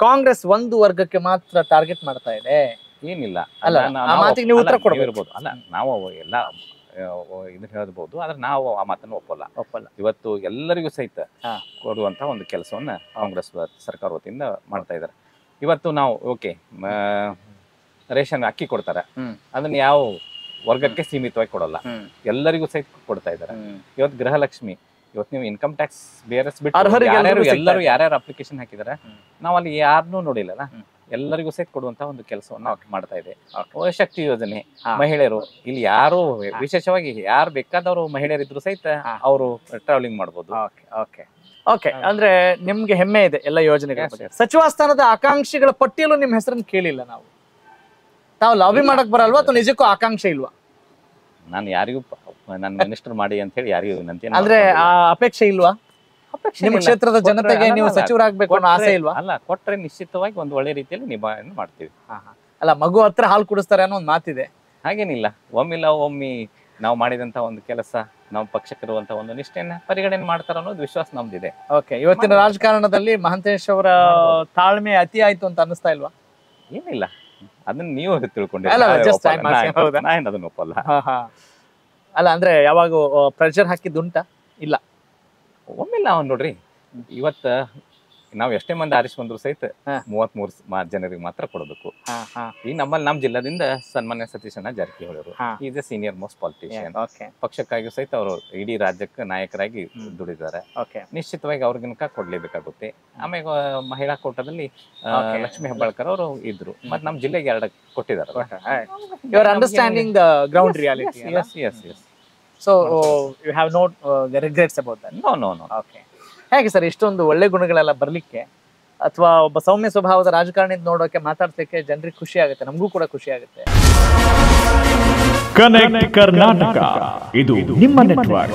ಕಾಂಗ್ರೆಸ್ ಒಂದು ವರ್ಗಕ್ಕೆ ಮಾತ್ರ ಟಾರ್ಗೆಟ್ ಮಾಡ್ತಾ ಇದೆ. ಏನಿಲ್ಲ ಅಲ್ಲ, ಆ ಮಾತಿಗೆ ನೀವು ಉತ್ತರ ಕೊಡಬಹುದು. ಅಲ್ಲ, ನಾವು ಎಲ್ಲ ಇದನ್ನ ಹೇಳ್ಬಹುದು, ಆದ್ರೆ ನಾವು ಆ ಮಾತನ್ನು ಒಪ್ಪಲ್ಲ. ಇವತ್ತು ಎಲ್ಲರಿಗೂ ಸಹಿತ ಕೊಡುವಂತ ಒಂದು ಕೆಲಸವನ್ನ ಕಾಂಗ್ರೆಸ್ ಸರ್ಕಾರ ವತಿಯಿಂದ ಮಾಡ್ತಾ ಇದ್ದಾರೆ. ಇವತ್ತು ನಾವು ಓಕೆ ರೇಷನ್ ಅಕ್ಕಿ ಕೊಡ್ತಾರೆ, ಅದನ್ನ ಯಾವ ವರ್ಗಕ್ಕೆ ಸೀಮಿತವಾಗಿ ಕೊಡಲ್ಲ, ಎಲ್ಲರಿಗೂ ಸಹಿತ ಕೊಡ್ತಾ ಇದ್ದಾರೆ. ಇವತ್ತು ಗೃಹಲಕ್ಷ್ಮಿ, ಇವತ್ತು ನೀವು ಇನ್ಕಮ್ ಟ್ಯಾಕ್ಸ್ ಬೇರೆಸ್ ಬಿಟ್ಟು ಎಲ್ಲರೂ ಯಾರ್ಯಾರು ಅಪ್ಲಿಕೇಶನ್ ಹಾಕಿದಾರೆ, ನಾವು ಅಲ್ಲಿ ಯಾರನ್ನೂ ನೋಡಿಲ್ಲಲ್ಲ, ಎಲ್ಲರಿಗೂ ಸಹಿತ ಕೊಡುವಂತ ಒಂದು ಕೆಲಸವನ್ನ ಮಾಡ್ತಾ ಇದೆ. ಶಕ್ತಿ ಯೋಜನೆ, ಮಹಿಳೆಯರು ಇಲ್ಲಿ ಯಾರು ವಿಶೇಷವಾಗಿ ಯಾರು ಬೇಕಾದವರು ಮಹಿಳೆಯರಿದ್ರು ಸಹಿತ ಅವರು ಟ್ರಾವೆಲಿಂಗ್ ಮಾಡ್ಬೋದು. ಓಕೆ, ಅಂದ್ರೆ ನಿಮ್ಗೆ ಹೆಮ್ಮೆ ಇದೆ ಎಲ್ಲ ಯೋಜನೆಗಳ ಬಗ್ಗೆ. ಸಚಿವ ಸ್ಥಾನದ ಆಕಾಂಕ್ಷಿಗಳ ಪಟ್ಟಿಯಲ್ಲೂ ನಿಮ್ ಹೆಸರನ್ನು ಕೇಳಿಲ್ಲ ನಾವು. ತಾವು ಲಾಬಿ ಮಾಡಕ್ ಬರಲ್ವಾ ಅಥವಾ ನಿಜಕ್ಕೂ ಆಕಾಂಕ್ಷೆ ಇಲ್ವಾ? ನಾನು ಯಾರಿಗೂ ನನ್ನ ಮಿನಿಸ್ಟರ್ ಮಾಡಿ ಅಂತ ಹೇಳಿ ಯಾರಿಗೂ ವಿನಂತಿ, ಅಂದ್ರೆ ಆ ಅಪೇಕ್ಷೆ ಇಲ್ವಾ? ನಿಮ್ಮ ಕ್ಷೇತ್ರದ ಜನತೆಗೆ ನೀವು ಸಚಿವರಾಗಬೇಕು ಅನ್ನೋ ಆಸೆ ಇಲ್ವಾ? ಅಲ್ಲ, ಕೊಟ್ರೆ ನಿಶ್ಚಿತವಾಗಿ ಒಂದು ಒಳ್ಳೆ ರೀತಿಯಲ್ಲಿ ನಿಭಾವಣೆ ಮಾಡ್ತೀವಿ. ಅಲ್ಲ, ಮಗು ಹತ್ರ ಹಾಲು ಕುಡಿಸ್ತಾರೆ ಅನ್ನೋ ಒಂದು ಮಾತಿದೆ. ಹಾಗೇನಿಲ್ಲ, ಒಮ್ಮೆ ನಾವು ಮಾಡಿದಂತ ಒಂದು ಕೆಲಸ, ನಾವು ಪಕ್ಷಕ್ಕಿರುವಂತ ಒಂದು ನಿಷ್ಠೆಯನ್ನ ಪರಿಗಣನೆ ಮಾಡ್ತಾರ ಅನ್ನೋದು ವಿಶ್ವಾಸ ನಮ್ದಿದೆ. ಓಕೆ, ಇವತ್ತಿನ ರಾಜಕಾರಣದಲ್ಲಿ ಮಹಂತೇಶ್ ಅವರ ತಾಳ್ಮೆ ಅತಿ ಆಯ್ತು ಅಂತ ಅನಿಸ್ತಾ ಇಲ್ವಾ? ಏನಿಲ್ಲ, ಅದನ್ನ ನೀವು ತಿಳ್ಕೊಂಡ್ರೆ ಅದನ್ನ ಒಪ್ಪಲ್ಲ. ಅಲ್ಲ, ಅಂದ್ರೆ ಯಾವಾಗ ಪ್ರೆಷರ್ ಹಾಕಿದ್ದುಂಟ? ಇಲ್ಲ, ಒಮ್ಮೆಲ್ಲ ಅವ್ನು ನೋಡ್ರಿ, ಇವತ್ತ ನಾವ್ ಎಷ್ಟೇ ಮಂದಿ ಆರಿಸಿ ಬಂದ್ರು ಸಹಿತ 33 ಜನರಿಗೆ ಮಾತ್ರ ಕೊಡಬೇಕು. ಈ ನಮ್ಮಲ್ಲಿ ನಮ್ಮ ಜಿಲ್ಲಾದಿಂದ ಸನ್ಮಾನ್ಯ ಸತೀಶ್ ಅಣ್ಣ ಜಾರಕಿಹೊಳಿ ಅವರು is a senior most politician. ಪಕ್ಷಕ್ಕಾಗಿ ಸಹಿತ ಅವರು ಇಡೀ ರಾಜ್ಯಕ್ಕೆ ನಾಯಕರಾಗಿ ದುಡಿದ್ದಾರೆ. ನಿಶ್ಚಿತವಾಗಿ ಅವ್ರಿಗಿನಕ ಕೊಡ್ಲೇಬೇಕಾಗುತ್ತೆ. ಆಮೇಲೆ ಮಹಿಳಾ ಕೋಟಾದಲ್ಲಿ ಲಕ್ಷ್ಮೀ ಹೆಬ್ಬಾಳ್ಕರ್ ಅವರು ಇದ್ರು, ಮತ್ತೆ ನಮ್ಮ ಜಿಲ್ಲೆಗೆ 2 ಕೊಟ್ಟಿದ್ದಾರೆ. Understanding the ground reality. So you have no regrets about that? No. Okay. ಹೇಗೆ ಸರ್ ಇಷ್ಟೊಂದು ಒಳ್ಳೆ ಗುಣಗಳೆಲ್ಲ ಬರ್ಲಿಕ್ಕೆ, ಅಥವಾ ಒಬ್ಬ ಸೌಮ್ಯ ಸ್ವಭಾವದ ರಾಜಕಾರಣಿ ನೋಡೋಕೆ, ಮಾತಾಡ್ಸಕ್ಕೆ ಜನರಿಗೆ ಖುಷಿ ಆಗುತ್ತೆ, ನಮಗೂ ಕೂಡ ಖುಷಿ ಆಗುತ್ತೆ. ಕನೆಕ್ಟ್ ಕರ್ನಾಟಕ, ಇದು ನಿಮ್ಮ ನೆಟ್ವರ್ಕ್.